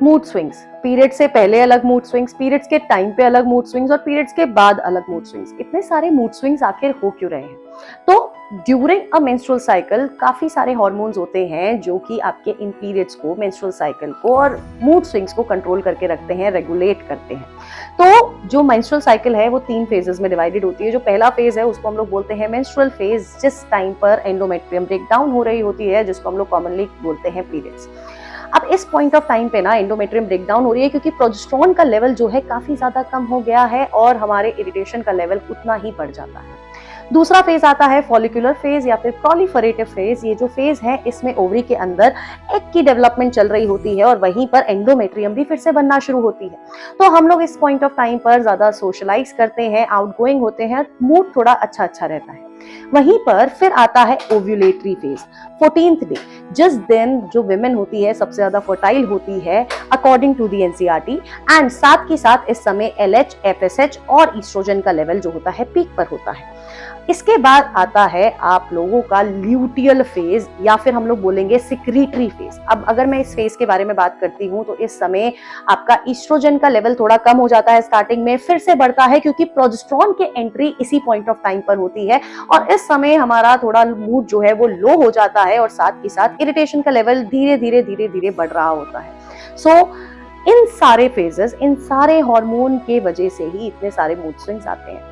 Mood swings, period से पहले अलग मूड स्विंग्स, पीरियड्स के टाइम पे अलग मूड स्विंग्स और पीरियड्स के बाद अलग मूड स्विंग्स। इतने सारे मूड स्विंग्स आखिर हो क्यों रहे हैं? तो ड्यूरिंग अ मेंस्ट्रुअल साइकिल काफी सारे हार्मोन्स होते हैं जो कि आपके इन पीरियड्स को, मेंस्ट्रुअल साइकिल को और मूड स्विंग्स को कंट्रोल करके रखते हैं, रेगुलेट करते हैं। तो जो मेंस्ट्रुअल साइकिल है वो 3 फेजेस में डिवाइडेड होती है। जो पहला फेज है उसको हम लोग बोलते हैं मेंस्ट्रुअल फेज, जिस टाइम पर एंडोमेट्रियम ब्रेक डाउन हो रही होती है, जिसको हम लोग कॉमनली बोलते हैं पीरियड्स। अब इस पॉइंट ऑफ टाइम पे ना एंडोमेट्रियम ब्रेक डाउन हो रही है क्योंकि प्रोजेस्टेरोन का लेवल जो है काफी ज्यादा कम हो गया है और हमारे इरिटेशन का लेवल उतना ही बढ़ जाता है। दूसरा फेज आता है फॉलिकुलर फेज या फिर प्रोलिफरेटिव फेज। ये जो फेज है इसमें ओवरी के अंदर एग की डेवलपमेंट चल रही होती है और वहीं पर एंडोमेट्रियम भी फिर से बनना शुरू होती है। तो हम लोग इस पॉइंट ऑफ टाइम पर ज्यादा सोशलाइज करते हैं, आउटगोइंग होते हैं, मूड थोड़ा अच्छा अच्छा रहता है। वहीं पर फिर आता है ओव्यूलेटरी फेज, 14th डे, जिस दिन जो विमेन होती है सबसे ज्यादा फर्टाइल होती है according to the NCERT. And साथ के साथ इस समय एलएच, एफएसएच और ईस्ट्रोजन का लेवल जो होता है पीक पर होता है। इसके बाद आता है आप लोगों का ल्यूटियल फेज या फिर हम लोग बोलेंगे सिक्रीटरी फेज। अब अगर मैं इस फेज के बारे में बात करती हूँ तो इस समय आपका ईस्ट्रोजन का लेवल थोड़ा कम हो जाता है, स्टार्टिंग में फिर से बढ़ता है क्योंकि प्रोजेस्टेरोन की एंट्री इसी पॉइंट ऑफ टाइम पर होती है और इस समय हमारा थोड़ा मूड जो है वो लो हो जाता है और साथ ही साथ इरिटेशन का लेवल धीरे धीरे बढ़ रहा होता है। सो इन सारे फेजेस, इन सारे हार्मोन के वजह से ही इतने सारे मूड स्विंग्स आते हैं।